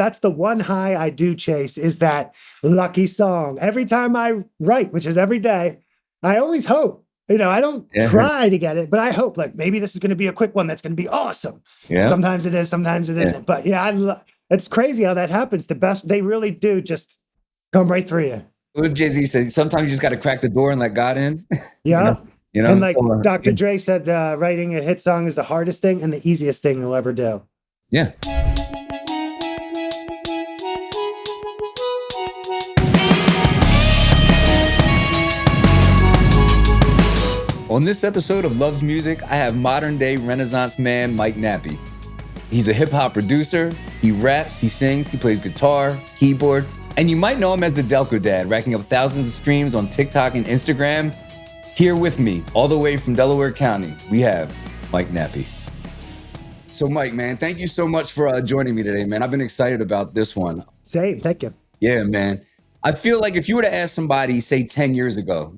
that's the one high I do chase, is that lucky song. Every time I write, which is every day, I always hope. I don't try to get it, but I hope like maybe this is going to be a quick one that's going to be awesome. Yeah. Sometimes it is, sometimes it isn't. But yeah, it's crazy how that happens. The best, they really do just come right through you. What Jay-Z said, sometimes you just got to crack the door and let God in. Yeah. And like Dr. Dre said, writing a hit song is the hardest thing and the easiest thing you'll ever do. Yeah. On this episode of Loves Music, I have modern day Renaissance man Mike Nappi. He's a hip hop producer, he raps, he sings, he plays guitar, keyboard, and you might know him as the Delco Dad, racking up thousands of streams on TikTok and Instagram. Here with me, all the way from Delaware County, we have Mike Nappi. So Mike, man, thank you so much for joining me today, man. I've been excited about this one. Same, thank you. Yeah, man. I feel like if you were to ask somebody, say 10 years ago,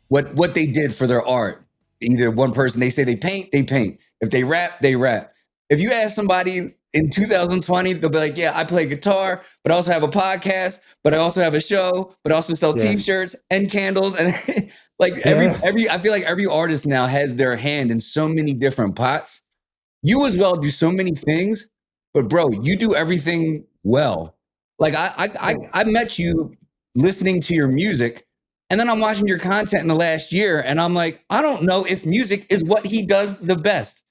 what they did for their art. Either one person, they say they paint, they paint. If they rap, they rap. If you ask somebody in 2020, they'll be like, yeah, I play guitar, but I also have a podcast, but I also have a show, but I also sell t-shirts and candles. And like I feel like every artist now has their hand in so many different pots. You as well do so many things, but bro, you do everything well. Like I met you listening to your music. And then I'm watching your content in the last year and I'm like, I don't know if music is what he does the best.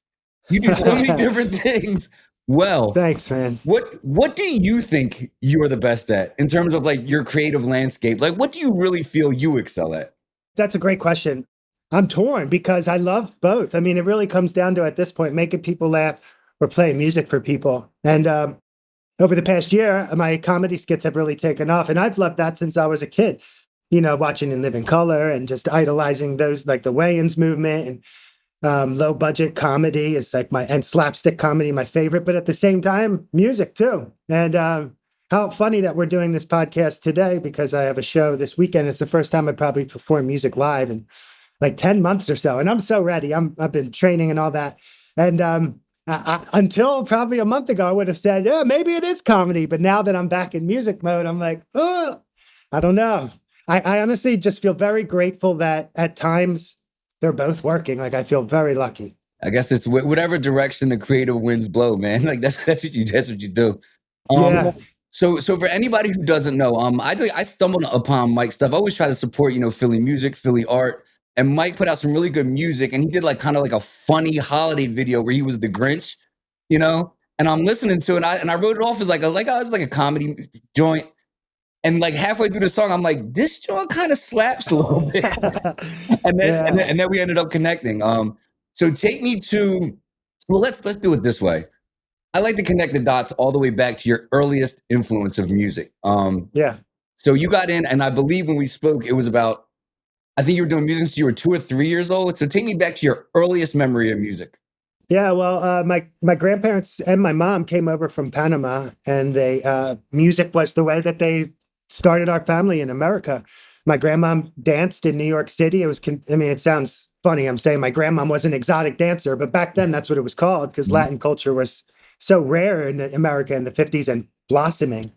You do so many different things well. Thanks, man. What do you think you're the best at in terms of like your creative landscape? Like, what do you really feel you excel at? That's a great question. I'm torn because I love both. I mean, it really comes down to, at this point, making people laugh or playing music for people. And over the past year, my comedy skits have really taken off. And I've loved that since I was a kid. Watching In Living Color and just idolizing those, like the Wayans movement and low budget comedy is like and slapstick comedy, my favorite, but at the same time, music too. And how funny that we're doing this podcast today because I have a show this weekend. It's the first time I probably perform music live in like 10 months or so. And I'm so ready. I've been training and all that. And until probably a month ago, I would have said, yeah, maybe it is comedy. But now that I'm back in music mode, I'm like, oh, I don't know. I honestly just feel very grateful that at times they're both working. Like I feel very lucky. I guess it's whatever direction the creative winds blow, man. Like that's what you do. So for anybody who doesn't know, I stumbled upon Mike's stuff. I always try to support, Philly music, Philly art. And Mike put out some really good music and he did like kind of like a funny holiday video where he was the Grinch, and I'm listening to it and I wrote it off as like a comedy joint. And like halfway through the song, I'm like, this joint kind of slaps a little bit. and then we ended up connecting. So take me to, let's do it this way. I like to connect the dots all the way back to your earliest influence of music. So you got in, and I believe when we spoke, it was about, I think you were doing music since you were 2 or 3 years old. So take me back to your earliest memory of music. Yeah, well, my grandparents and my mom came over from Panama, and music was the way that they started our family in America. My grandmom danced in New York City. It sounds funny. I'm saying my grandmom was an exotic dancer, but back then that's what it was called because Latin culture was so rare in America in the 50s and blossoming.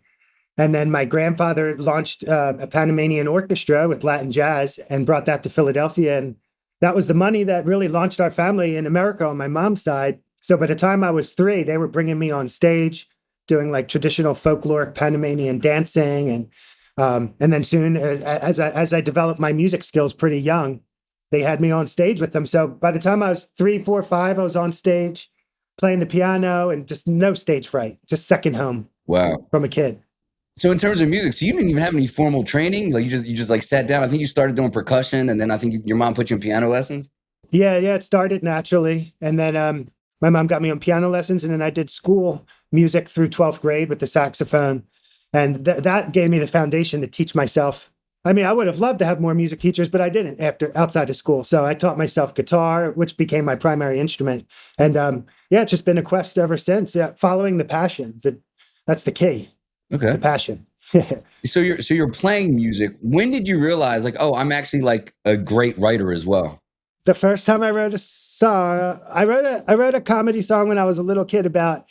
And then my grandfather launched a Panamanian orchestra with Latin jazz and brought that to Philadelphia. And that was the money that really launched our family in America on my mom's side. So by the time I was 3, they were bringing me on stage doing like traditional folkloric Panamanian dancing. And then soon as I developed my music skills pretty young, they had me on stage with them. So by the time I was 3, 4, 5, I was on stage playing the piano and just no stage fright, just second home. Wow. From a kid. So in terms of music, so you didn't even have any formal training? Like you just like sat down. I think you started doing percussion and then I think your mom put you in piano lessons? Yeah, it started naturally. And then my mom got me on piano lessons, and then I did school music through 12th grade with the saxophone. And that gave me the foundation to teach myself. I mean, I would have loved to have more music teachers, but I didn't outside of school. So I taught myself guitar, which became my primary instrument. And it's just been a quest ever since. Yeah, following the passion. That's the key. Okay. The passion. So you're playing music. When did you realize like, oh, I'm actually like a great writer as well? The first time I wrote a song, I wrote a comedy song when I was a little kid about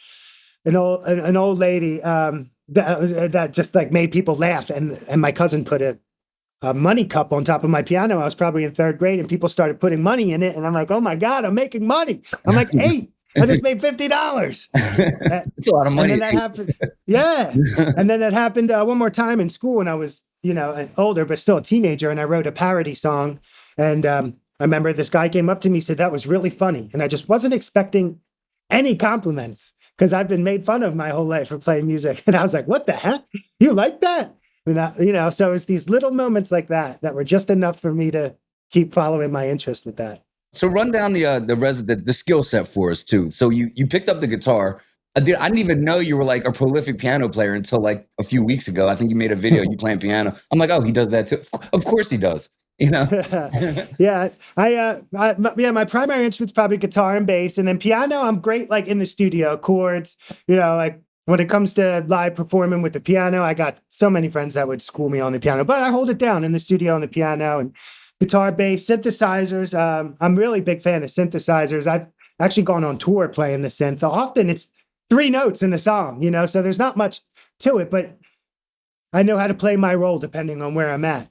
an old lady that just like made people laugh. And my cousin put a money cup on top of my piano. I was probably in third grade, and people started putting money in it. And I'm like, oh my God, I'm making money. I'm like 8. I just made $50. It's a lot of money. And then that happened. Yeah. And then that happened one more time in school when I was, older, but still a teenager. And I wrote a parody song. And I remember this guy came up to me, said, that was really funny. And I just wasn't expecting any compliments because I've been made fun of my whole life for playing music. And I was like, what the heck? You like that? And so it's these little moments like that were just enough for me to keep following my interest with that. So run down the skill set for us too. So you picked up the guitar. Dude, I didn't even know you were like a prolific piano player until like a few weeks ago. I think you made a video you playing piano. I'm like, oh, he does that too. Of course he does. Yeah, my primary instrument's probably guitar and bass, and then piano. I'm great like in the studio, chords. Like when it comes to live performing with the piano, I got so many friends that would school me on the piano, but I hold it down in the studio on the piano. And guitar, bass, synthesizers. I'm really a big fan of synthesizers. I've actually gone on tour playing the synth. Often it's 3 notes in the song, so there's not much to it, but I know how to play my role depending on where I'm at.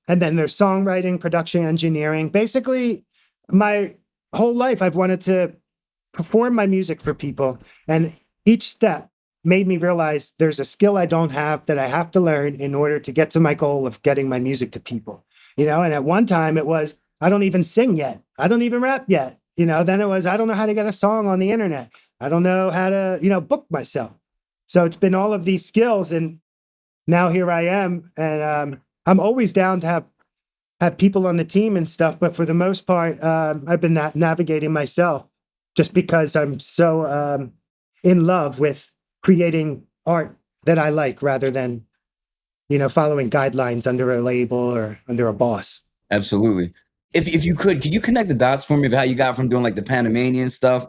And then there's songwriting, production, engineering. Basically, my whole life, I've wanted to perform my music for people. And each step made me realize there's a skill I don't have that I have to learn in order to get to my goal of getting my music to people. And at one time it was, I don't even sing yet. I don't even rap yet. Then it was, I don't know how to get a song on the internet. I don't know how to, book myself. So it's been all of these skills. And now here I am. And I'm always down to have people on the team and stuff. But for the most part, I've been navigating myself just because I'm so in love with creating art that I like rather than, following guidelines under a label or under a boss. Absolutely. If you could you connect the dots for me of how you got from doing like the Panamanian stuff,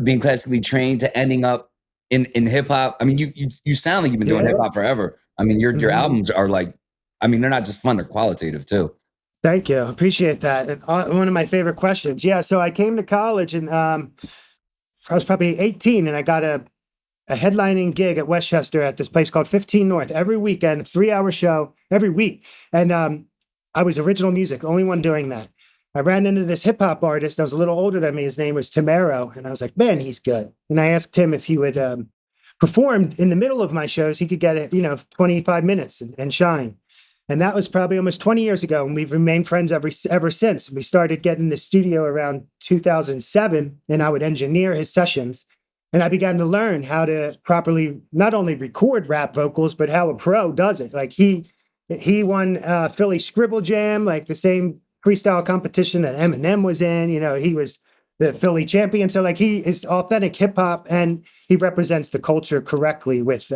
being classically trained to ending up in hip hop? I mean, you sound like you've been doing hip hop forever. I mean, your albums are like, I mean, they're not just fun, they're qualitative too. Thank you. Appreciate that. And one of my favorite questions. Yeah. So I came to college and I was probably 18 and I got a headlining gig at Westchester at this place called 15 North every weekend, 3-hour show every week. And I was original music, the only one doing that. I ran into this hip hop artist that was a little older than me. His name was Tamero. And I was like, man, he's good. And I asked him if he would perform in the middle of my shows. He could get it, 25 minutes and shine. And that was probably almost 20 years ago. And we've remained friends ever since. We started getting in the studio around 2007, and I would engineer his sessions. And I began to learn how to properly not only record rap vocals, but how a pro does it. Like he won Philly Scribble Jam, like the same freestyle competition that Eminem was in. He was the Philly champion. So like he is authentic hip hop, and he represents the culture correctly with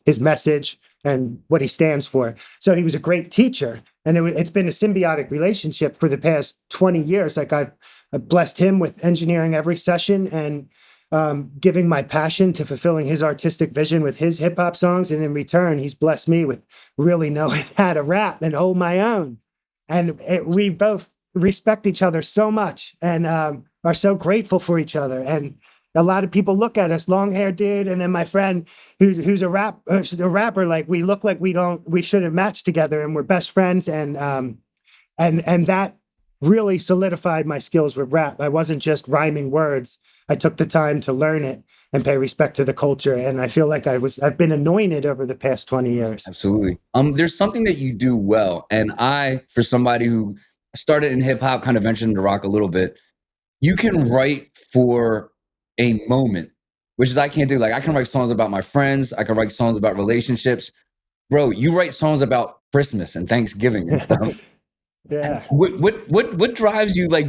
his message and what he stands for. So he was a great teacher, and it's been a symbiotic relationship for the past 20 years. Like I've blessed him with engineering every session and giving my passion to fulfilling his artistic vision with his hip hop songs. And in return, he's blessed me with really knowing how to rap and hold my own. And we both respect each other so much and are so grateful for each other. And a lot of people look at us, long hair dude, and then my friend who's a rapper, like we look like we shouldn't match together, and we're best friends. And that really solidified my skills with rap. I wasn't just rhyming words. I took the time to learn it and pay respect to the culture. And I feel like I've been anointed over the past 20 years. Absolutely. There's something that you do well. And for somebody who started in hip hop, kind of ventured into rock a little bit, you can write for a moment, which is I can't do. Like I can write songs about my friends. I can write songs about relationships. Bro, you write songs about Christmas and Thanksgiving and stuff. Yeah. What drives you? Like,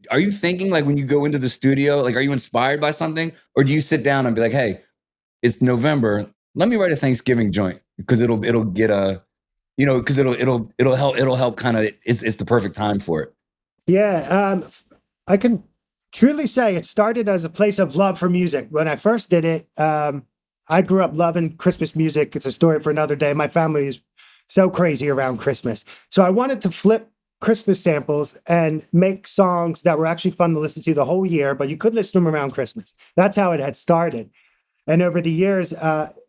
are you thinking like when you go into the studio, like, are you inspired by something, or do you sit down and be like, hey, it's November, let me write a Thanksgiving joint because it'll get because it'll help kind of, it's the perfect time for it. Yeah. I can truly say it started as a place of love for music. When I first did it, I grew up loving Christmas music. It's a story for another day. My family is so crazy around Christmas. So I wanted to flip Christmas samples and make songs that were actually fun to listen to the whole year, but you could listen to them around Christmas. That's how it had started. And over the years,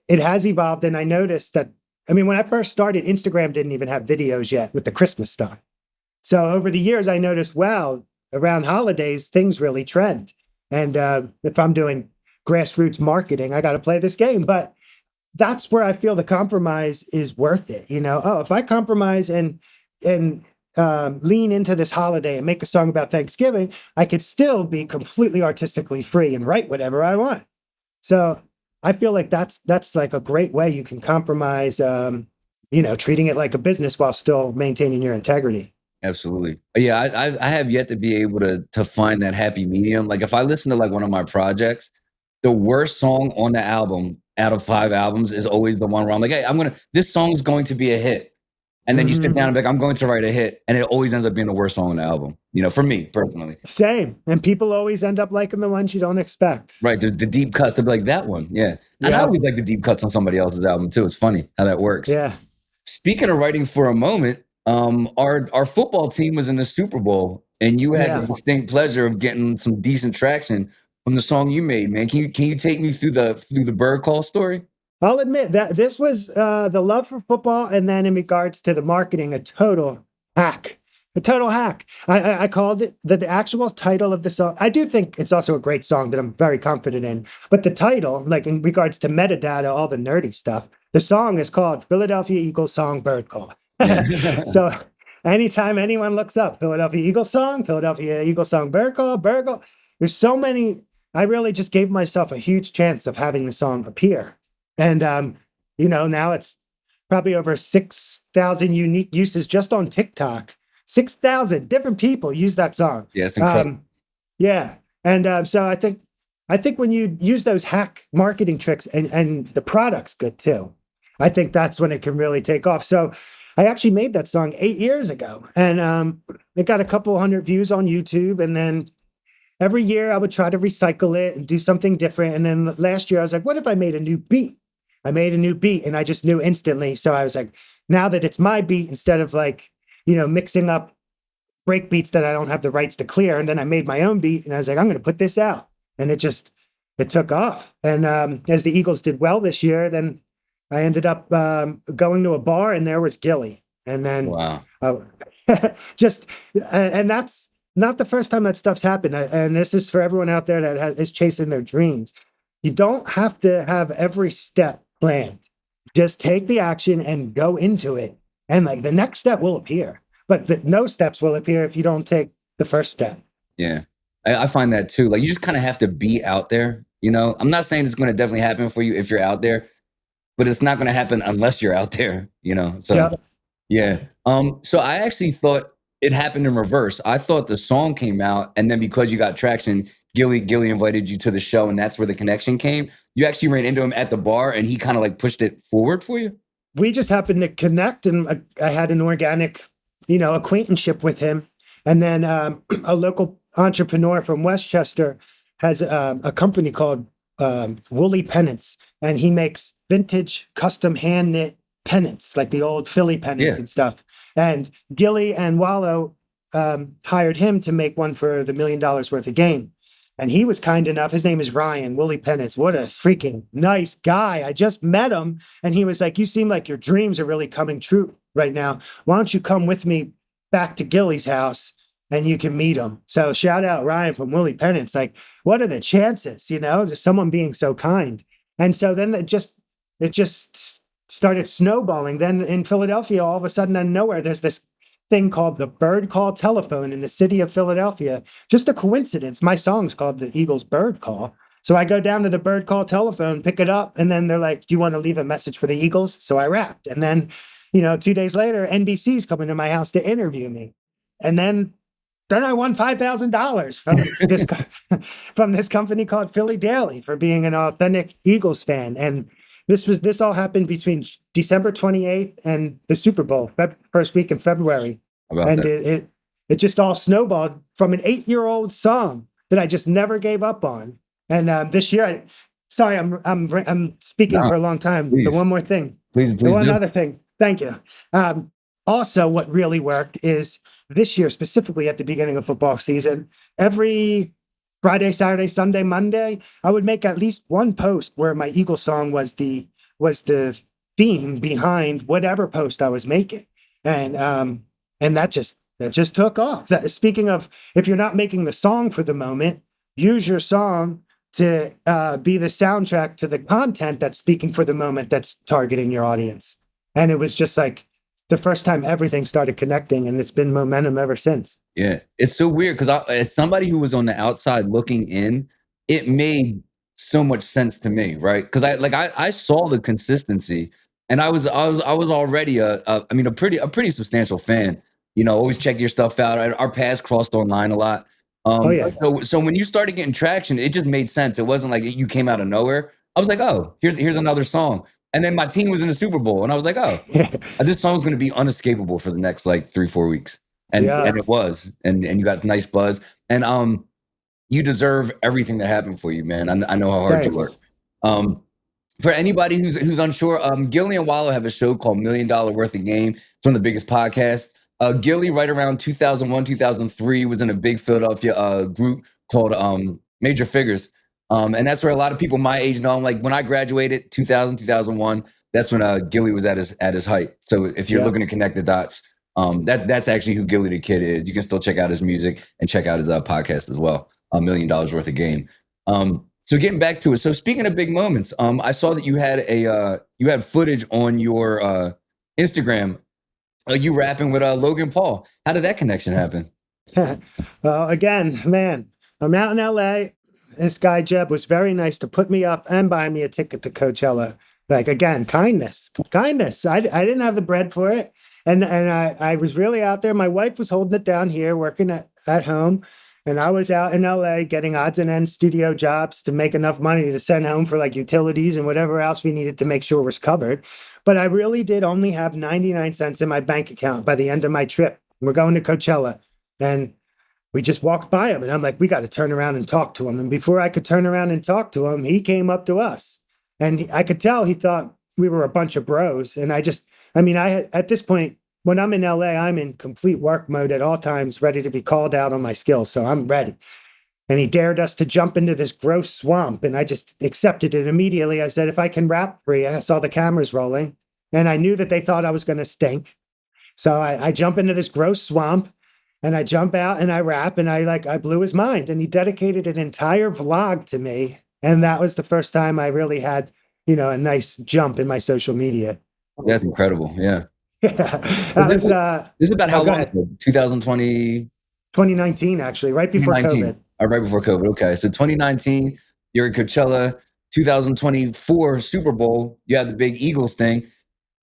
it has evolved. And I noticed that, I mean, when I first started, Instagram didn't even have videos yet with the Christmas stuff. So over the years, I noticed, wow, around holidays, things really trend. And if I'm doing grassroots marketing, I got to play this game. But that's where I feel the compromise is worth it. You know, oh, if I compromise and lean into this holiday and make a song about Thanksgiving, I could still be completely artistically free and write whatever I want. So I feel like that's like a great way you can compromise, you know, treating it like a business while still maintaining your integrity. Absolutely. Yeah, I have yet to be able to find that happy medium. Like if I listen to like one of my projects, the worst song on the album out of 5 albums is always the one where I'm like, hey, this song's going to be a hit. And then you sit down and be like, I'm going to write a hit. And it always ends up being the worst song on the album, you know, for me personally. Same. And people always end up liking the ones you don't expect. Right. The deep cuts, they'll be like, that one. Yeah. And I always like the deep cuts on somebody else's album too. It's funny how that works. Yeah. Speaking of writing for a moment, our football team was in the Super Bowl and you had the distinct pleasure of getting some decent traction from the song you made, man. Can you take me through the bird call story? I'll admit that this was the love for football, and then in regards to the marketing, a total hack. A total hack. I called it the actual title of the song. I do think it's also a great song that I'm very confident in. But the title, like in regards to metadata, all the nerdy stuff, the song is called Philadelphia Eagles Song Bird Call. So anytime anyone looks up Philadelphia Eagles Song Bird Call, there's so many. I really just gave myself a huge chance of having the song appear. And, you know, now it's probably over 6,000 unique uses just on TikTok. 6,000 different people use that song. Yeah, it's incredible. Yeah. And so I think when you use those hack marketing tricks and the product's good too, I think that's when it can really take off. So I actually made that song 8 years ago, and it got a couple hundred views on YouTube. And then every year I would try to recycle it and do something different. And then last year I was like, what if I made a new beat? I made a new beat and I just knew instantly. So I was like, now that it's my beat, instead of like, you know, mixing up break beats that I don't have the rights to clear. And then I made my own beat and I was like, I'm going to put this out. And it took off. And as the Eagles did well this year, then I ended up going to a bar and there was Gilly. And then wow. And that's not the first time that stuff's happened. And this is for everyone out there that is chasing their dreams. You don't have to have every step planned. Just take the action and go into it. And like the next step will appear, but no steps will appear if you don't take the first step. Yeah. I find that too. Like you just kind of have to be out there. You know, I'm not saying it's going to definitely happen for you if you're out there, but it's not going to happen unless you're out there, you know? So yeah. So I actually thought it happened in reverse. I thought the song came out and then because you got traction, Gilly invited you to the show and that's where the connection came. You actually ran into him at the bar and he kind of like pushed it forward for you. We just happened to connect and I had an organic, you know, acquaintanceship with him. And then a local entrepreneur from Westchester has a company called Woolly Pennants, and he makes vintage custom hand knit pennants, like the old Philly pennants and stuff. And Gilly and Wallow hired him to make one for the $1 million worth of game. And he was kind enough. His name is Ryan, Woolly Pennants. What a freaking nice guy. I just met him. And he was like, you seem like your dreams are really coming true right now. Why don't you come with me back to Gilly's house and you can meet him? So shout out Ryan from Woolly Pennants. Like, what are the chances, you know, just someone being so kind? And so then it just started snowballing. Then in Philadelphia, all of a sudden out of nowhere, there's this thing called the bird call telephone in the city of Philadelphia. Just a coincidence. My song's called the Eagles Bird Call. So I go down to the bird call telephone, pick it up, and then they're like, do you want to leave a message for the Eagles? So I rapped. And then, you know, 2 days later, NBC's coming to my house to interview me. And then I won $5,000 from this company called Philly Daily for being an authentic Eagles fan. And this all happened between December 28th and the Super Bowl, first week in February. And it just all snowballed from an 8-year-old song that I just never gave up on. And this year, I'm speaking for a long time. Please. So one more thing. Please one other thing. Thank you. Also, what really worked is this year, specifically at the beginning of football season, every Friday, Saturday, Sunday, Monday, I would make at least one post where my Eagle song was the was the theme behind whatever post I was making. And that just took off. Speaking of, if you're not making the song for the moment, use your song to be the soundtrack to the content that's speaking for the moment, that's targeting your audience. And it was just like the first time everything started connecting, and it's been momentum ever since. Yeah, it's so weird because as somebody who was on the outside looking in, it made so much sense to me, right? Because I saw the consistency, and I was already a pretty substantial fan. Always check your stuff out. Our paths crossed online a lot. Oh yeah. So when you started getting traction, it just made sense. It wasn't like you came out of nowhere. I was like, oh, here's another song. And then my team was in the Super Bowl, and I was like, oh, this song's going to be unescapable for the next like 3-4 weeks. And it was, and you got nice buzz, and you deserve everything that happened for you, man. I know how hard you work. For anybody who's unsure, Gilly and Wallow have a show called $1 Million Worth of Game. It's one of the biggest podcasts. Gilly, right around 2001, 2003, was in a big Philadelphia group called Major Figures. And that's where a lot of people my age know. Like when I graduated, 2000, 2001, that's when Gilly was at his height. So if you're looking to connect the dots, that's actually who Gilly the Kid is. You can still check out his music and check out his podcast as well. $1 Million Worth of Game. So getting back to it. So speaking of big moments, I saw that you had footage on your Instagram, you rapping with Logan Paul. How did that connection happen? Well, again, man, I'm out in LA. This guy Jeb was very nice to put me up and buy me a ticket to Coachella. Like, again, kindness. I didn't have the bread for it. And I was really out there. My wife was holding it down here, working at home. And I was out in LA getting odds and ends studio jobs to make enough money to send home for like utilities and whatever else we needed to make sure was covered. But I really did only have 99 cents in my bank account by the end of my trip. We're going to Coachella. And we just walked by him. And I'm like, we got to turn around and talk to him. And before I could turn around and talk to him, he came up to us. And I could tell he thought we were a bunch of bros. And I had, at this point, when I'm in LA, I'm in complete work mode at all times, ready to be called out on my skills. So I'm ready. And he dared us to jump into this gross swamp. And I just accepted it immediately. I said, if I can rap free, I saw the cameras rolling. And I knew that they thought I was going to stink. So I jump into this gross swamp and I jump out and I rap and I blew his mind. And he dedicated an entire vlog to me. And that was the first time I really had, a nice jump in my social media. That's incredible. Yeah. Yeah. This is about how long? 2020? 2019, actually, right before COVID. Right before COVID. Okay. So 2019, you're at Coachella. 2024 Super Bowl, you have the big Eagles thing.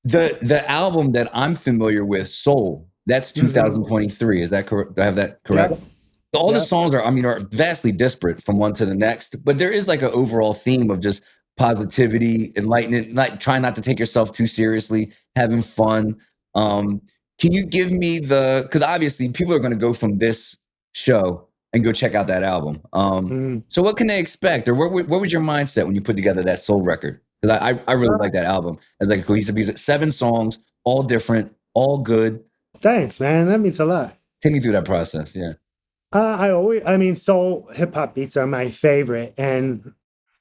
The album that I'm familiar with, Soul, that's 2023. Is that correct? Do I have that correct? Yep. All the songs are vastly disparate from one to the next, but there is like an overall theme of just positivity, enlightenment, like trying not to take yourself too seriously, having fun. Can you give me because obviously people are going to go from this show and go check out that album. So what can they expect, or what was your mindset when you put together that Soul record? Because I really like that album as like a cohesive music. 7 songs, all different, all good. Thanks, man. That means a lot. Take me through that process. Yeah. Soul hip hop beats are my favorite, and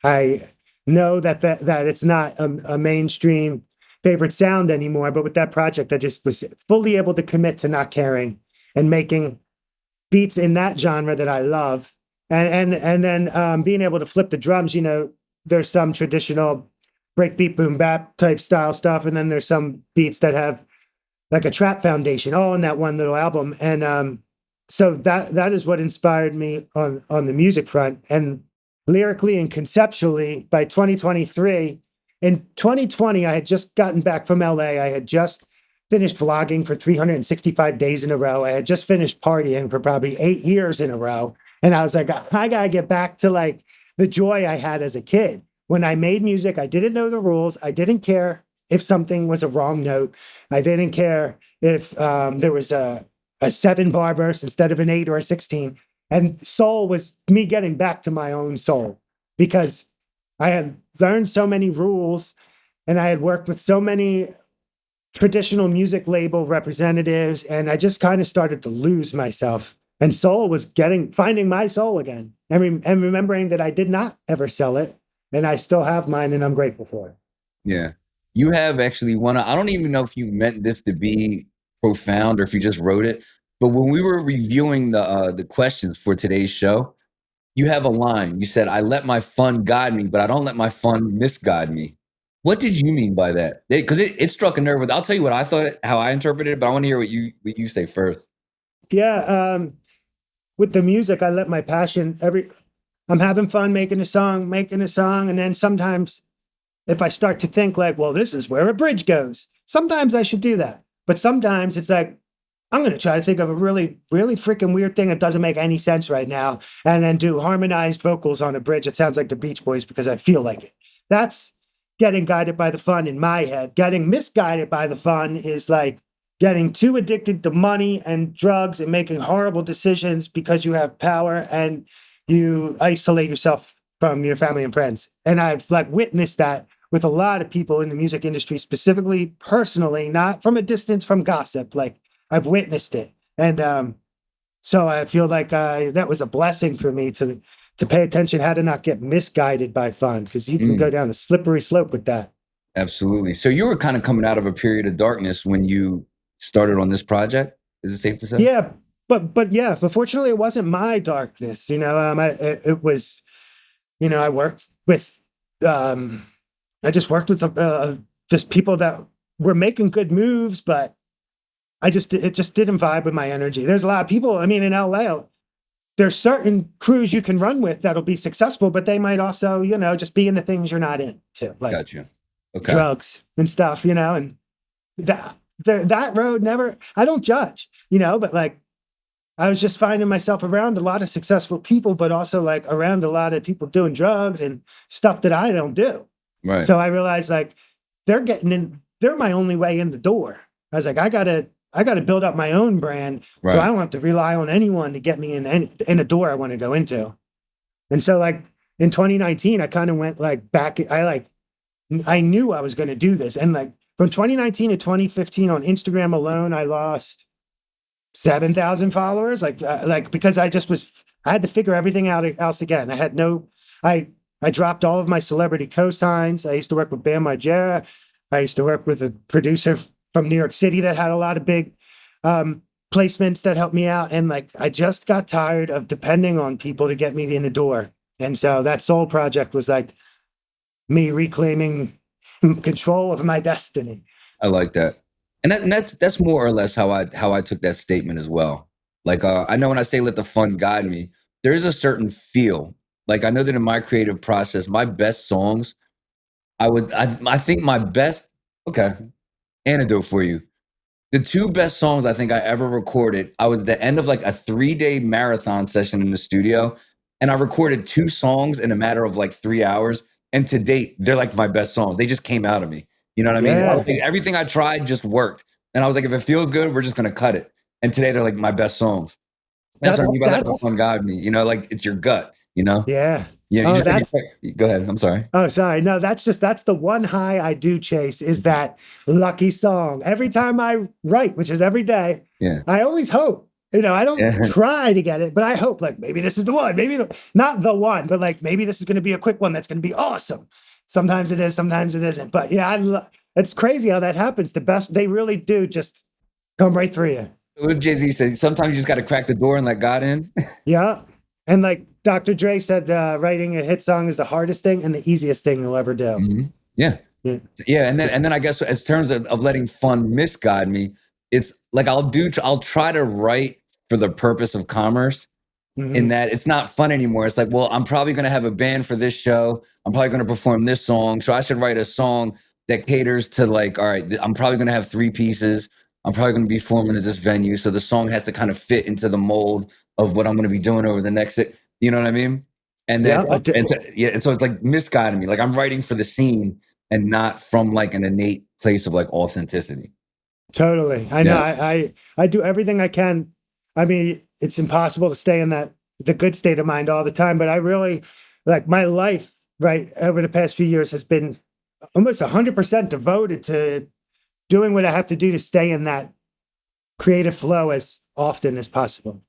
I know that it's not a mainstream favorite sound anymore. But with that project, I just was fully able to commit to not caring and making beats in that genre that I love, and then being able to flip the drums. There's some traditional breakbeat boom bap type style stuff, and then there's some beats that have like a trap foundation all in that one little album. And so that is what inspired me on the music front. And lyrically and conceptually, by 2023, in 2020, I had just gotten back from LA. I had just finished vlogging for 365 days in a row. I had just finished partying for probably 8 years in a row. And I was like, I gotta get back to like the joy I had as a kid. When I made music, I didn't know the rules. I didn't care if something was a wrong note. I didn't care if there was a 7-bar verse instead of an 8 or a 16. And soul was me getting back to my own soul, because I had learned so many rules and I had worked with so many traditional music label representatives, and I just kind of started to lose myself. And soul was finding my soul again, and remembering that I did not ever sell it, and I still have mine, and I'm grateful for it. Yeah. you have actually I don't even know if you meant this to be profound or if you just wrote it, but when we were reviewing the questions for today's show, you have a line. You said, "I let my fun guide me, but I don't let my fun misguide me." What did you mean by that? Because it struck a nerve with. I'll tell you what I thought, how I interpreted it, but I want to hear what you say first. Yeah. With the music, I let my passion I'm having fun making a song, and then sometimes if I start to think like, well, this is where a bridge goes, sometimes I should do that. But sometimes it's like, I'm going to try to think of a really, really freaking weird thing that doesn't make any sense right now, and then do harmonized vocals on a bridge. It sounds like the Beach Boys because I feel like it. That's getting guided by the fun in my head. Getting misguided by the fun is like getting too addicted to money and drugs and making horrible decisions because you have power and you isolate yourself from your family and friends. And I've like witnessed that with a lot of people in the music industry, specifically personally, not from a distance from gossip. Like I've witnessed it. And so I feel like that was a blessing for me to pay attention how to not get misguided by fun, because you can go down a slippery slope with that. Absolutely. So you were kind of coming out of a period of darkness when you started on this project. Is it safe to say? Yeah, but fortunately, it wasn't my darkness. It was, I worked with, I just worked with just people that were making good moves, but it just didn't vibe with my energy. There's a lot of people. I mean, in LA, there's certain crews you can run with that'll be successful, but they might also, just be in the things you're not into, like Gotcha. Okay. drugs and stuff, and that road never, I don't judge, but like, I was just finding myself around a lot of successful people, but also like around a lot of people doing drugs and stuff that I don't do. Right. So I realized like they're my only way in the door. I was like, I gotta build up my own brand. Right. So I don't have to rely on anyone to get me in a door I want to go into. And so like in 2019, I kind of went like back. I knew I was going to do this. And like from 2019 to 2015 on Instagram alone, I lost 7,000 followers. Like because I had to figure everything else again. I dropped all of my celebrity cosigns. I used to work with Bam Margera. I used to work with a producer from New York City that had a lot of big placements that helped me out. And like, I just got tired of depending on people to get me in the door. And so that soul project was like me reclaiming control of my destiny. I like that. And that's more or less how I took that statement as well. Like, I know when I say let the fun guide me, there is a certain feel. Like I know that in my creative process, my best songs, I think my best, okay, antidote for you. The two best songs I think I ever recorded, I was at the end of like a 3-day marathon session in the studio, and I recorded 2 songs in a matter of like 3 hours. And to date, they're like my best songs. They just came out of me. You know what I mean? Yeah. Like, everything I tried just worked. And I was like, if it feels good, we're just going to cut it. And today they're like my best songs. That's what I mean by let the fun guide me. Like it's your gut, Yeah. Yeah. Go ahead. I'm sorry. Oh, sorry. No, that's the one high I do chase is that lucky song. Every time I write, which is every day, yeah, I always hope, I don't try to get it, but I hope like maybe this is the one, maybe not the one, but like maybe this is going to be a quick one that's going to be awesome. Sometimes it is, sometimes it isn't. But yeah, it's crazy how that happens. The best, they really do just come right through you. What Jay-Z said, sometimes you just got to crack the door and let God in. Yeah. And like Dr. Dre said, writing a hit song is the hardest thing and the easiest thing you'll ever do. Mm-hmm. Yeah. And then I guess as terms of letting fun misguide me, it's like I'll try to write for the purpose of commerce. Mm-hmm. In that it's not fun anymore. It's like, well, I'm probably going to have a band for this show. I'm probably going to perform this song. So I should write a song that caters to like, all right, I'm probably going to have 3 pieces. I'm probably going to be performing at this venue. So the song has to kind of fit into the mold of what I'm going to be doing over the next, you know what I mean? And then, and so it's like misguiding me. Like I'm writing for the scene and not from like an innate place of like authenticity. Totally. I know. I do everything I can. I mean, it's impossible to stay in the good state of mind all the time, but I really like my life right over the past few years has been almost 100% devoted to doing what I have to do to stay in that creative flow as often as possible.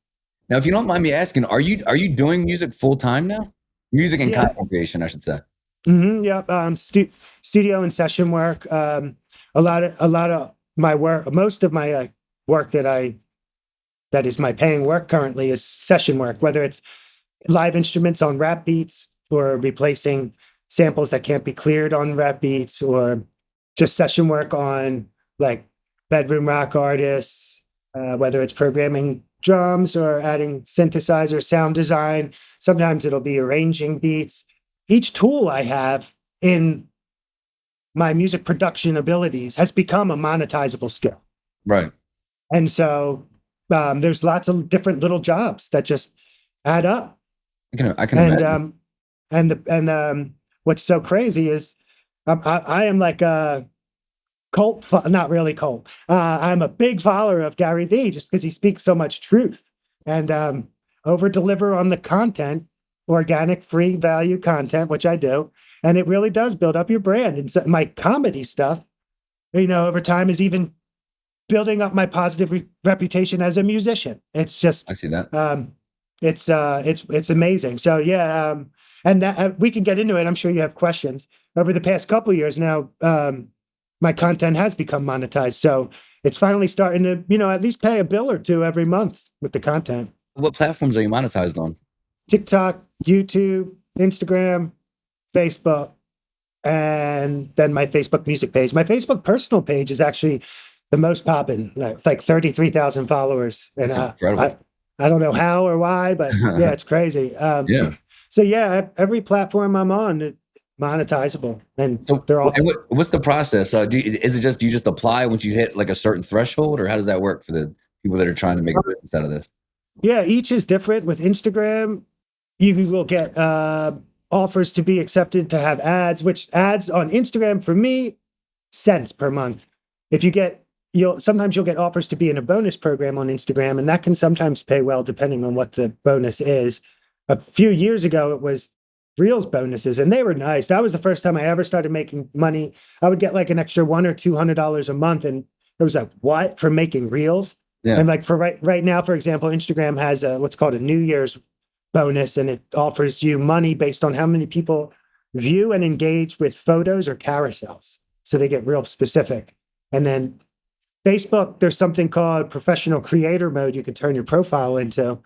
Now, if you don't mind me asking, are you doing music full time now? Music and content creation, I should say. Yeah. Studio and session work. A lot of my work, most of my work that is my paying work currently is session work, whether it's live instruments on rap beats or replacing samples that can't be cleared on rap beats, or just session work on like bedroom rock artists, whether it's programming drums or adding synthesizer, sound design. Sometimes it'll be arranging beats. Each tool I have in my music production abilities has become a monetizable skill. Right. And so there's lots of different little jobs that just add up. I can imagine. What's so crazy is I am like a cult, not really cult. I'm a big follower of Gary Vee just because he speaks so much truth and over deliver on the content, organic, free value content, which I do. And it really does build up your brand. And so my comedy stuff, over time is even building up my positive reputation as a musician. It's just, I see that. It's amazing. So yeah, and that we can get into it. I'm sure you have questions. Over the past couple of years now, my content has become monetized. So it's finally starting to, at least pay a bill or two every month with the content. What platforms are you monetized on? TikTok, YouTube, Instagram, Facebook, and then my Facebook music page. My Facebook personal page is actually the most popping. It's like 33,000 followers. And That's incredible. I don't know how or why, but yeah, it's crazy. Yeah. So yeah, every platform I'm on, monetizable, and So they're all. what's the process? Do you just apply once you hit like a certain threshold, or how does that work for the people that are trying to make a business out of this? Yeah, each is different. With Instagram, you will get offers to be accepted to have ads, which ads on Instagram for me, cents per month. If you get, sometimes you'll get offers to be in a bonus program on Instagram, and that can sometimes pay well depending on what the bonus is. A few years ago, it was Reels bonuses, and they were nice. That was the first time I ever started making money. I would get like an extra $100 or $200 a month, and it was like, what, for making Reels? Yeah. And like for right now, for example, Instagram has what's called a New Year's bonus, and it offers you money based on how many people view and engage with photos or carousels. So they get real specific. And then Facebook, there's something called professional creator mode you can turn your profile into.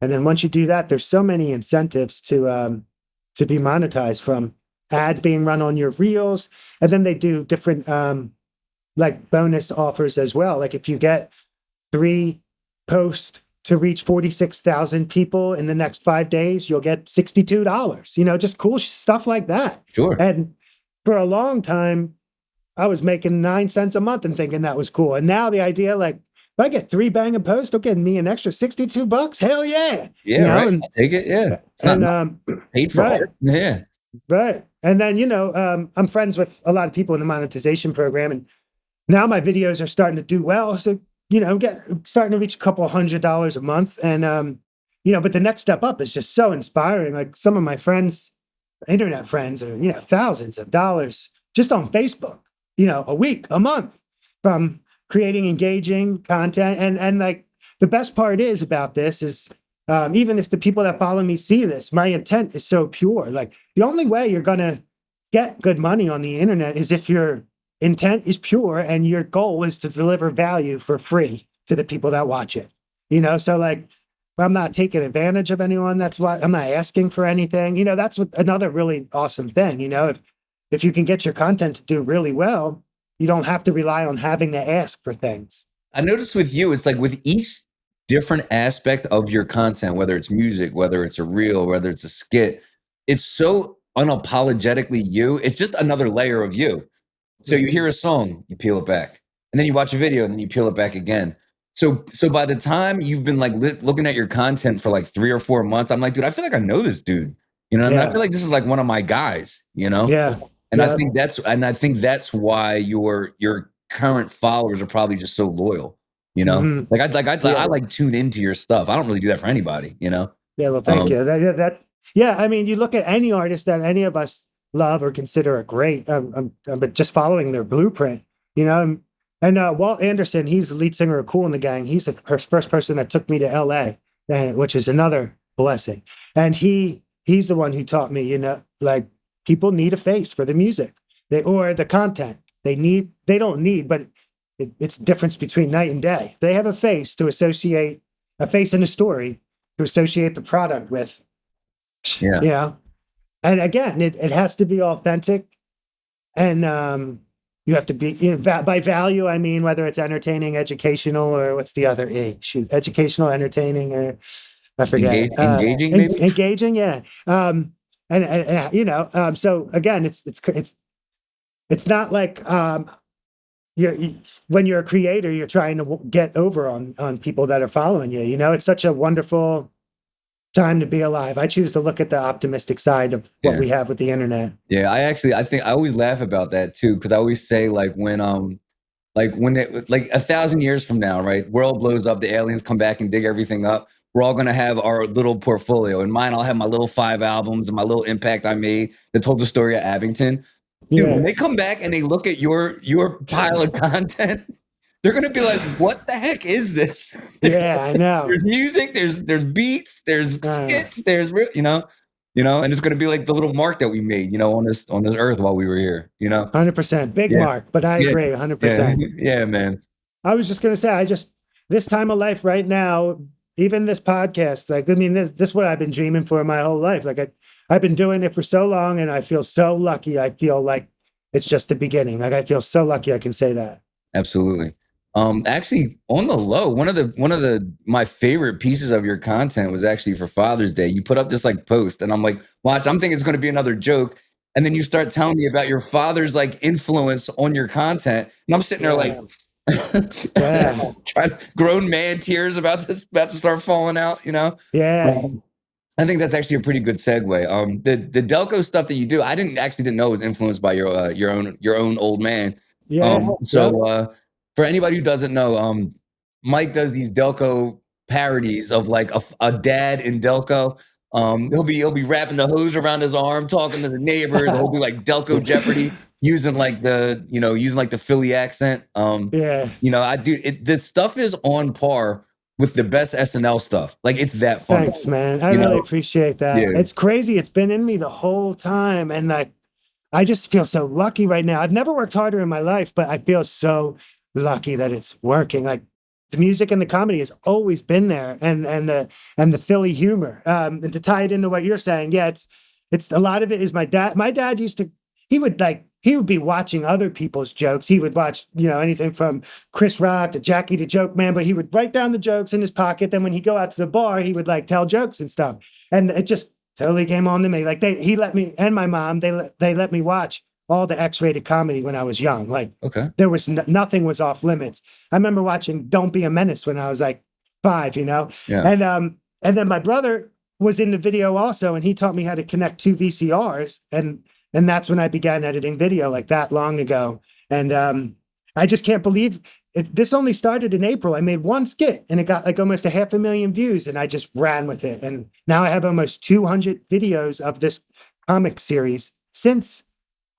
And then once you do that, there's so many incentives to be monetized, from ads being run on your reels. And then they do different like bonus offers as well. Like if you get 3 posts to reach 46,000 people in the next 5 days, you'll get $62, just cool stuff like that. Sure. And for a long time, I was making 9 cents a month and thinking that was cool. And now the idea, like, if I get 3 banging posts, they'll get me an extra $62. Hell yeah. Yeah, right. I'll take it. Yeah. It's not paid for art. Yeah. Right. And then, I'm friends with a lot of people in the monetization program, and now my videos are starting to do well. So, starting to reach a couple $100 a month. And, but the next step up is just so inspiring. Like some of my friends, internet friends, are, thousands of dollars just on Facebook, a week, a month, from creating engaging content. And like the best part is about this is, even if the people that follow me see this, my intent is so pure. Like the only way you're going to get good money on the internet is if your intent is pure and your goal is to deliver value for free to the people that watch it. So like, I'm not taking advantage of anyone. That's why I'm not asking for anything. That's another really awesome thing. If you can get your content to do really well, you don't have to rely on having to ask for things. I noticed with you, it's like with each different aspect of your content, whether it's music, whether it's a reel, whether it's a skit, it's so unapologetically you. It's just another layer of you. So you hear a song, you peel it back, and then you watch a video, and then you peel it back again. So by the time you've been like looking at your content for like 3 or 4 months, I'm like, dude, I feel like I know this dude. I mean, I feel like this is like one of my guys. Yeah. And I think that's why your current followers are probably just so loyal. Mm-hmm. I like tune into your stuff. I don't really do that for anybody. Yeah. Well, thank you. Yeah. I mean, you look at any artist that any of us love or consider a great, but just following their blueprint, and Walt Anderson, he's the lead singer of Kool and the Gang. He's the first person that took me to LA, which is another blessing. And he's the one who taught me, like people need a face for the music or the content. They don't need, but it's the difference between night and day. They have a face to associate, a face in a story to associate the product with. Yeah. You know, and again, it has to be authentic, and you have to be, you know, by value, I mean whether it's entertaining, educational, or what's the other E? Shoot, educational, entertaining, or I forget. Engaging, maybe? Engaging, yeah. And you know, so again, it's not like when you're a creator, you're trying to get over on people that are following you. You know, it's such a wonderful time to be alive. I choose to look at the optimistic side of what we have with the internet. Yeah, I think I always laugh about that too, because I always say like when like 1,000 years from now, right? World blows up, the aliens come back and dig everything up. We're all gonna have our little portfolio. In mine, I'll have my little 5 albums and my little impact I made that told the story of Abington. Dude, when they come back and they look at your pile of content, they're gonna be like, "What the heck is this?" Yeah, I know. There's music, there's beats, there's skits, there's you know, and it's gonna be like the little mark that we made, you know, on this earth while we were here, you know. 100% big mark, but I agree 100%. Yeah, man. I was just gonna say, this time of life right now, even this podcast, like I mean, this is what I've been dreaming for my whole life. Like I've been doing it for so long, and I feel so lucky. I feel like it's just the beginning. Like I feel so lucky I can say that. Absolutely. Actually, on the low, one of my favorite pieces of your content was actually for Father's Day. You put up this like post, and I'm like, watch, I'm thinking it's going to be another joke, and then you start telling me about your father's like influence on your content, and I'm sitting there like, grown man tears about to start falling out, you know? Yeah. I think that's actually a pretty good segue. The Delco stuff that you do, I didn't know was influenced by your own old man. Yeah. For anybody who doesn't know, Mike does these Delco parodies of like a dad in Delco. He'll be wrapping the hose around his arm, talking to the neighbors. He'll be like Delco Jeopardy, using like the Philly accent. You know, this stuff is on par with the best SNL stuff. Like it's that funny. Thanks, man. I really appreciate that. Yeah. It's crazy. It's been in me the whole time, and like I just feel so lucky right now. I've never worked harder in my life, but I feel so lucky that it's working. Like the music and the comedy has always been there, and the Philly humor. And to tie it into what you're saying, yeah, it's a lot of it is my dad. My dad he would be watching other people's jokes. He would watch, you know, anything from Chris Rock to Jackie to Joke Man, but he would write down the jokes in his pocket. Then when he'd go out to the bar, he would like tell jokes and stuff. And it just totally came on to me. Like he let me, and my mom, they let me watch all the X-rated comedy when I was young. Like there was nothing was off limits. I remember watching Don't Be a Menace when I was like 5, you know? Yeah. And then my brother was in the video also, and he taught me how to connect 2 VCRs. And that's when I began editing video, like that long ago. And I just can't believe it. This only started in April. I made one skit and it got like almost 500,000 views, and I just ran with it. And now I have almost 200 videos of this comic series since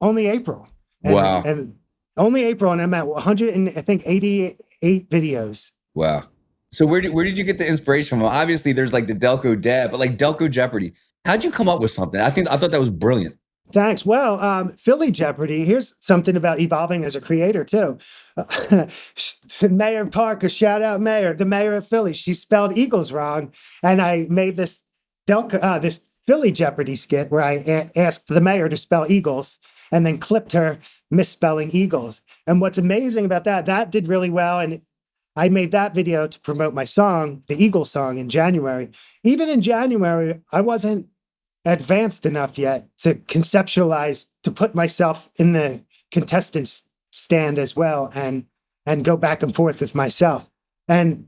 only April. Wow. And only April, and I'm at 188 videos. Wow. So where did you get the inspiration from? Obviously there's like the Delco dad, but like Delco Jeopardy. How'd you come up with something? I thought that was brilliant. Thanks. Well, Philly Jeopardy, here's something about evolving as a creator too. Mayor Parker, shout out Mayor, the mayor of Philly. She spelled Eagles wrong. And I made this Philly Jeopardy skit where I asked the mayor to spell Eagles and then clipped her misspelling Eagles. And what's amazing about that did really well. And I made that video to promote my song, the Eagles song, in January. Even in January, I wasn't advanced enough yet to conceptualize, to put myself in the contestants stand as well and go back and forth with myself. And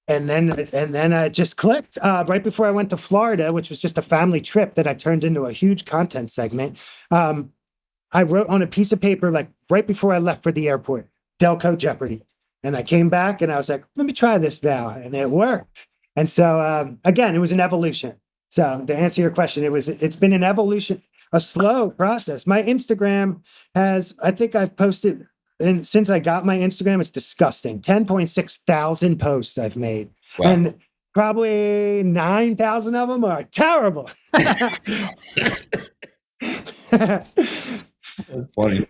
then it just clicked right before I went to Florida, which was just a family trip that I turned into a huge content segment. I wrote on a piece of paper, like right before I left for the airport, Delco Jeopardy. And I came back and I was like, let me try this now. And it worked. And so again, it was an evolution. So to answer your question, it's been an evolution, a slow process. My Instagram I think I've posted, and since I got my Instagram, it's disgusting. 10.6 thousand posts I've made. Wow. And probably 9,000 of them are terrible. That's funny.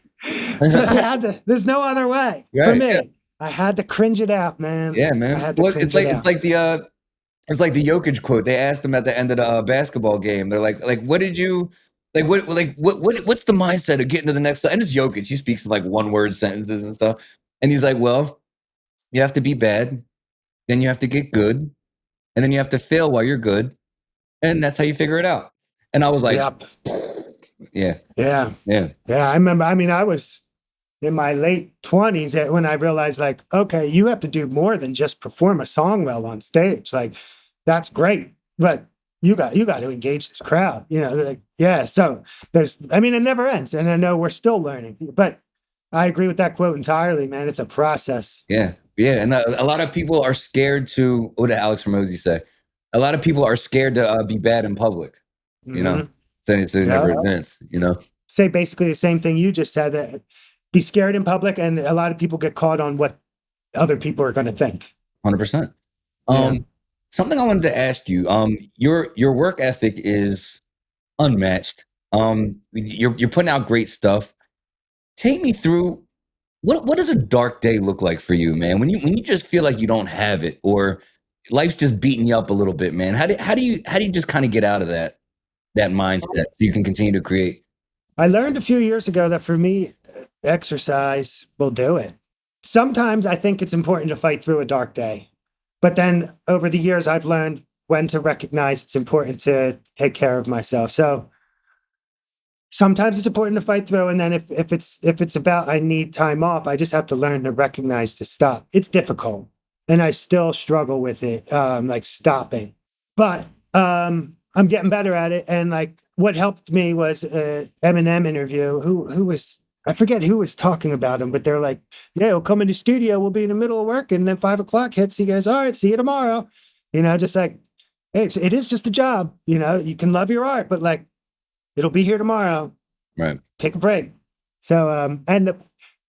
But I had to, there's no other way for Right. me. Yeah. I had to cringe it out, man. Yeah, I man. had to Well, cringe it out. it's like the Jokic quote. They asked him at the end of the basketball game. They're like, what did you what's the mindset of getting to the next? And it's Jokic. He speaks in like one word sentences and stuff. And he's like, well, you have to be bad, then you have to get good, and then you have to fail while you're good, and that's how you figure it out. And I was like, Yep. yeah, Yeah. yeah, Yeah. I remember, I mean, I was in my late 20s when I realized, like, okay, you have to do more than just perform a song well on stage. Like, that's great, but you got to engage this crowd, you know, like, yeah. So I mean, it never ends. And I know we're still learning, but I agree with that quote entirely, man. It's a process. yeah, yeah. And a lot of people are scared to. What did Alex Ramosi say? A lot of people are scared to be bad in public. You know, so it never advance. You know, say basically the same thing you just said. That be scared in public, and a lot of people get caught on what other people are going to think. 100%. Something I wanted to ask you. Your work ethic is unmatched. You're putting out great stuff. Take me through what does a dark day look like for you, man? When you just feel like you don't have it, or life's just beating you up a little bit, man. How do you just kind of get out of that mindset so you can continue to create? I learned a few years ago that for me, exercise will do it. Sometimes I think it's important to fight through a dark day, but then over the years, I've learned when to recognize it's important to take care of myself. So sometimes it's important to fight through, and then if it's about I need time off, I just have to learn to recognize to stop. It's difficult, and I still struggle with it, like stopping. But I'm getting better at it. And like what helped me was a Eminem interview. Who was, I forget who was talking about him, but they're like, yeah, we'll come in the studio, we'll be in the middle of work, and then 5 o'clock hits. He goes, all right, see you tomorrow. You know, just like, hey, it is just a job. You know, you can love your art, but like, it'll be here tomorrow. Right. Take a break. So, and the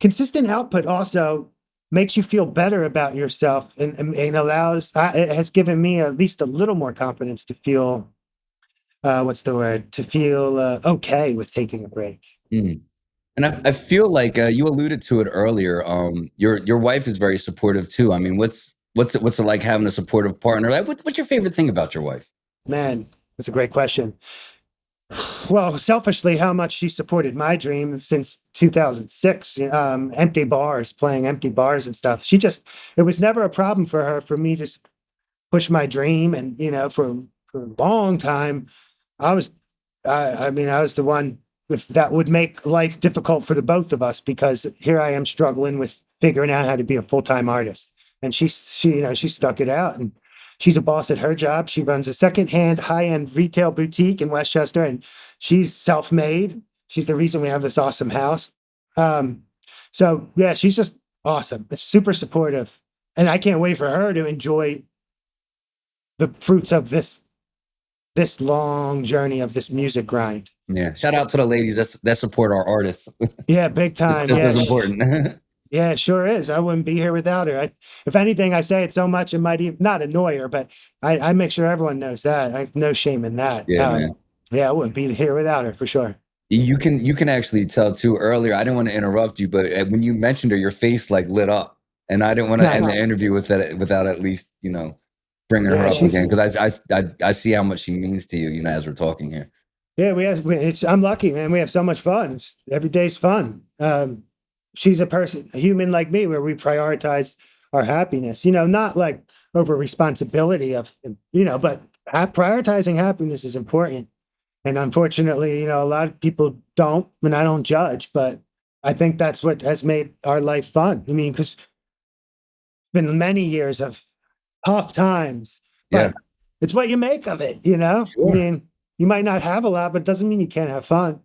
consistent output also makes you feel better about yourself, and allows, it has given me at least a little more confidence to feel, what's the word? To feel okay with taking a break. Mm. And I feel like you alluded to it earlier. Your wife is very supportive too. I mean, what's it like having a supportive partner? Like, what's your favorite thing about your wife? Man, that's a great question. Well, selfishly, how much she supported my dream since 2006, empty bars, playing empty bars and stuff. It was never a problem for her, for me to push my dream. And, you know, for a long time, I was, I mean, I was the one that would make life difficult for the both of us, because here I am struggling with figuring out how to be a full-time artist. And she stuck it out, and she's a boss at her job. She runs a secondhand high-end retail boutique in Westchester, and she's self-made. She's the reason we have this awesome house. So yeah, she's just awesome. It's super supportive. And I can't wait for her to enjoy the fruits of this long journey of this music grind. Yeah. Shout out to the ladies that support our artists. Yeah, big time. That's important. Yeah, it sure is. I wouldn't be here without her. If anything, I say it so much, it might even not annoy her, but I make sure everyone knows that. I have no shame in that. Yeah, man. Yeah, I wouldn't be here without her for sure. You can actually tell too. Earlier, I didn't want to interrupt you, but when you mentioned her, your face like lit up, and I didn't want to end the interview with that without at least bringing her up again, because I see how much she means to you, as we're talking here. Yeah, I'm lucky, man. We have so much fun. Every day's fun. She's a human like me, where we prioritize our happiness, not like over responsibility of, but prioritizing happiness is important. And unfortunately, a lot of people don't, and I don't judge, but I think that's what has made our life fun. I mean, because been many years of tough times, but it's what you make of it, Sure. I mean, you might not have a lot, but it doesn't mean you can't have fun.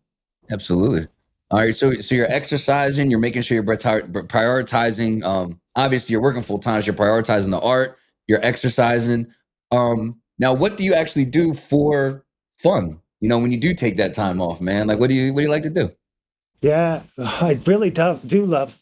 Absolutely. All right. So you're exercising, you're making sure you're prioritizing. Obviously, you're working full time. So you're prioritizing the art. You're exercising. Now, what do you actually do for fun? When you do take that time off, man. Like, what do you like to do? Yeah, I really do love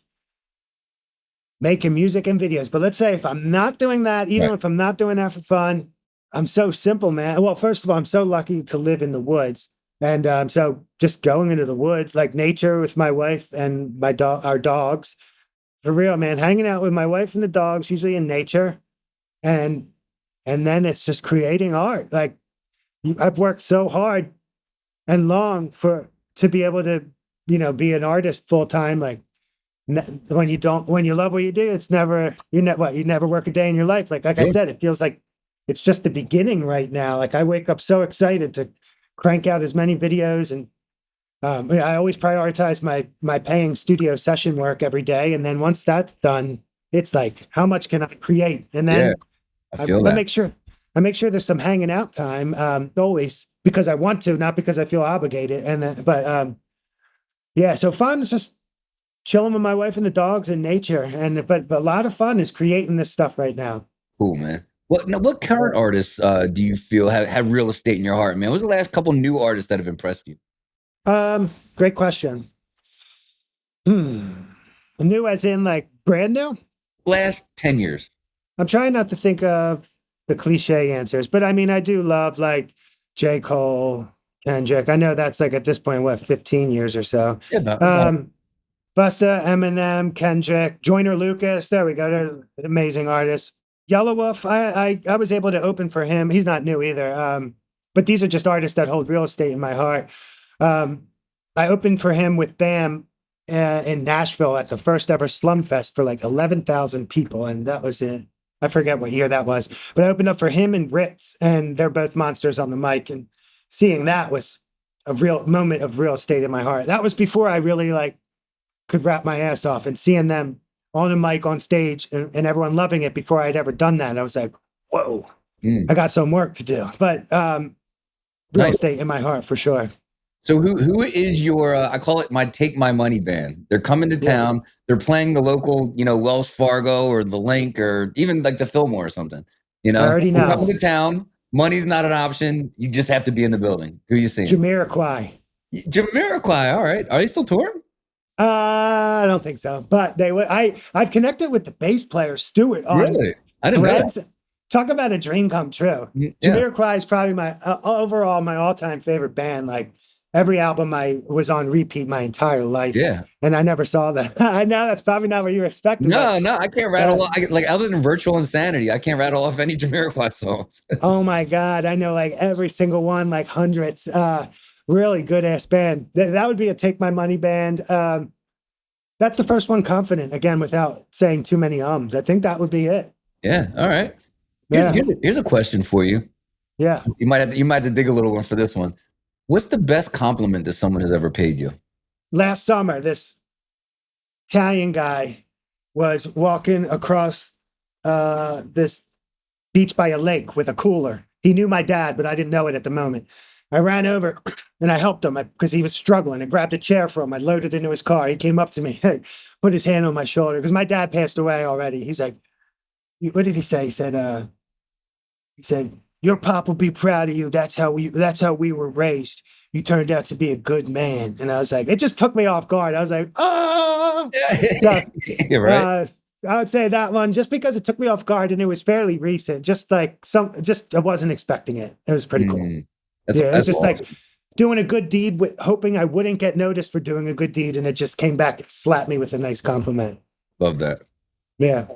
making music and videos. But let's say if I'm not doing that, even if I'm not doing that for fun, I'm so simple, man. Well, first of all, I'm so lucky to live in the woods. And so just going into the woods, like nature with my wife and my dog, our dogs, for real, man, hanging out with my wife and the dogs, usually in nature. And then it's just creating art. Like I've worked so hard and long to be able to, be an artist full time. Like when you love what you do, it's never, you never work a day in your life. Like I said, it feels like it's just the beginning right now. Like I wake up so excited to crank out as many videos, and I always prioritize my paying studio session work every day. And then once that's done, it's like, how much can I create? And then I feel that. I make sure there's some hanging out time, always, because I want to, not because I feel obligated. And so fun is just chilling with my wife and the dogs and nature. But a lot of fun is creating this stuff right now. Cool, man. What current artists do you feel have real estate in your heart, man? What's the last couple new artists that have impressed you? Great question. New as in like brand new? Last 10 years. I'm trying not to think of the cliche answers, but I mean, I do love like J. Cole, Kendrick. I know that's like at this point, 15 years or so. Yeah, Busta, Eminem, Kendrick, Joyner Lucas. There we go. They're amazing artists. Yelawolf, I was able to open for him. He's not new either. But these are just artists that hold real estate in my heart. I opened for him with Bam in Nashville at the first ever Slumfest for like 11,000 people. And that was it. I forget what year that was, but I opened up for him and Ritz, and they're both monsters on the mic. And seeing that was a real moment of real estate in my heart. That was before I really like could rap my ass off, and seeing them on a mic on stage and everyone loving it before I'd ever done that. I was like, whoa, I got some work to do, but real estate in my heart for sure. So who is your, I call it my Take My Money band. They're coming to town. They're playing the local, Wells Fargo or the Link or even like the Fillmore or something, I already know. They're coming to town. Money's not an option. You just have to be in the building. Who are you seeing? Jamiroquai. All right. Are they still touring? I don't think so, but I've connected with the bass player, Stuart. Really? I didn't know that. Talk about a dream come true. Yeah. Jamiroquai is probably my overall my all-time favorite band. Like every album I was on repeat my entire life. Yeah. And I never saw that. I know that's probably not what you were expecting. No, I can't rattle off, like other than Virtual Insanity, I can't rattle off any Jamiroquai songs. Oh my God. I know like every single one, like hundreds. Really good ass band. That would be a Take My Money band. That's the first one, Confident, again, without saying too many ums. I think that would be it. Yeah. All right. Here's a question for you. Yeah. You might have to dig a little one for this one. What's the best compliment that someone has ever paid you? Last summer, this Italian guy was walking across this beach by a lake with a cooler. He knew my dad, but I didn't know it at the moment. I ran over and I helped him because he was struggling. I grabbed a chair for him. I loaded into his car. He came up to me, put his hand on my shoulder because my dad passed away already. He's like, what did he say? He said, your pop will be proud of you. That's how we were raised. You turned out to be a good man. And I was like, it just took me off guard. I was like, oh, so, you're right. I would say that one just because it took me off guard and it was fairly recent. I wasn't expecting it. It was pretty cool. It was just awesome. Like doing a good deed with hoping I wouldn't get noticed for doing a good deed. And it just came back and slapped me with a nice compliment. Love that. Yeah.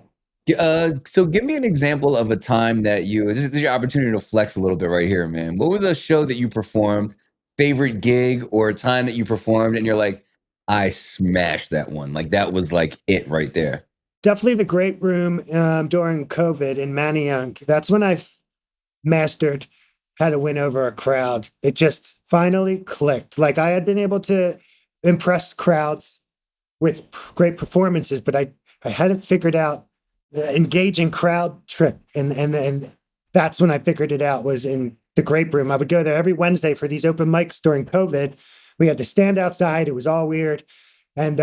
So give me an example of a time that this is your opportunity to flex a little bit right here, man. What was a show that you performed, favorite gig, or a time that you performed and you're like, I smashed that one. Like that was like it right there. Definitely the Great Room during COVID in Manayunk. That's when I mastered how to win over a crowd. It just finally clicked. Like I had been able to impress crowds with great performances, but I hadn't figured out the engaging crowd trick. And that's when I figured it out, was in the Grape Room. I would go there every Wednesday for these open mics during COVID. We had to stand outside. It was all weird. And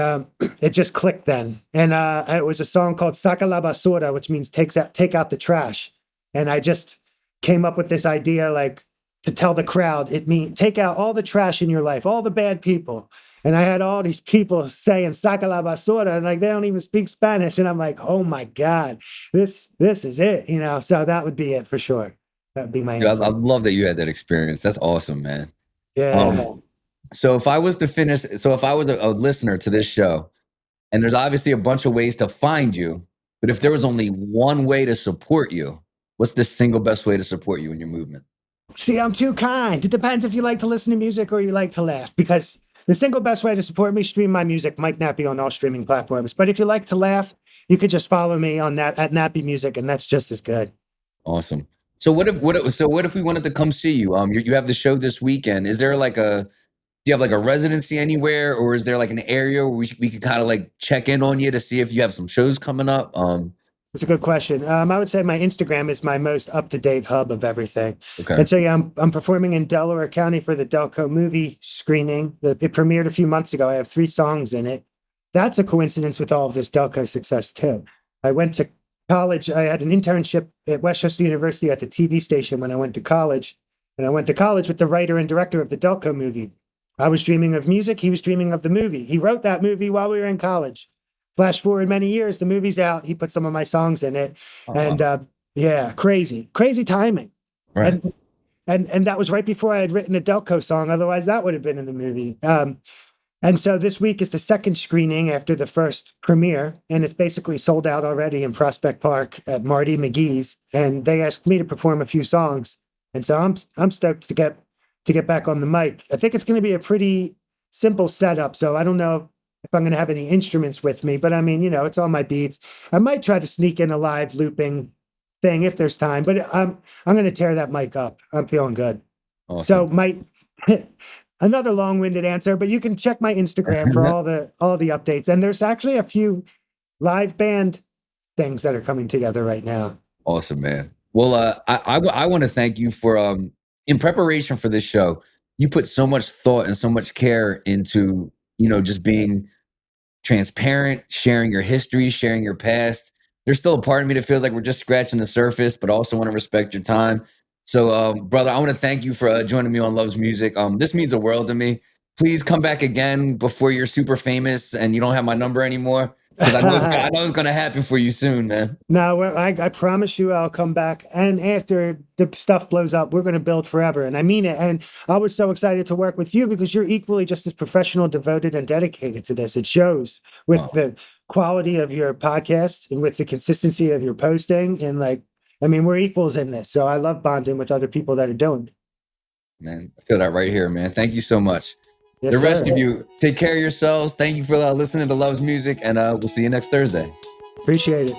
it just clicked then. And it was a song called Saca la basura, which means take out the trash. And I just came up with this idea, like to tell the crowd, it means take out all the trash in your life, all the bad people. And I had all these people saying Saca la basura, and like they don't even speak Spanish. And I'm like, oh my God, this is it, So that would be it for sure. That would be my answer. I love that you had that experience. That's awesome, man. Yeah. So if I was to finish, so if I was a listener to this show, and there's obviously a bunch of ways to find you, but if there was only one way to support you, what's the single best way to support you in your movement? See, I'm too kind. It depends if you like to listen to music or you like to laugh, because the single best way to support me, stream my music, Mike Nappi on all streaming platforms. But if you like to laugh, you could just follow me on that at NappiMusic, and that's just as good. Awesome. So what if we wanted to come see you? You have the show this weekend. Is there like a do you have like a residency anywhere, or is there like an area where we could kind of like check in on you to see if you have some shows coming up? It's a good question. I would say my Instagram is my most up-to-date hub of everything. Okay. And so, yeah, I'm performing in Delaware County for the Delco movie screening. It premiered a few months ago. I have 3 songs in it. That's a coincidence with all of this Delco success, too. I went to college. I had an internship at Westchester University at the TV station when I went to college. And I went to college with the writer and director of the Delco movie. I was dreaming of music. He was dreaming of the movie. He wrote that movie while we were in college. Flash forward many years, the movie's out. He put some of my songs in it, and yeah, crazy timing. Right. And that was right before I had written a Delco song. Otherwise, that would have been in the movie. And so this week is the second screening after the first premiere, and it's basically sold out already in Prospect Park at Marty McGee's. And they asked me to perform a few songs, and so I'm stoked to get back on the mic. I think it's going to be a pretty simple setup. So I don't know if I'm going to have any instruments with me, but I mean, it's all my beats. I might try to sneak in a live looping thing if there's time, but I'm going to tear that mic up. I'm feeling good. Awesome. So another long-winded answer, but you can check my Instagram for all the updates. And there's actually a few live band things that are coming together right now. Awesome, man. Well, I want to thank you for in preparation for this show, you put so much thought and so much care into just being transparent, sharing your history, sharing your past. There's still a part of me that feels like we're just scratching the surface, but also want to respect your time. So, brother, I want to thank you for joining me on Love's Music. This means the world to me. Please come back again before you're super famous and you don't have my number anymore, because I know it's going to happen for you soon, man. No, I promise you I'll come back. And after the stuff blows up, we're going to build forever. And I mean it. And I was so excited to work with you because you're equally just as professional, devoted, and dedicated to this. It shows with the quality of your podcast and with the consistency of your posting. And we're equals in this. So I love bonding with other people that are doing it. Man, I feel that right here, man. Thank you so much. Yes, the rest sir. of you, take care of yourselves. Thank you for listening to Love's Music, and we'll see you next Thursday. Appreciate it.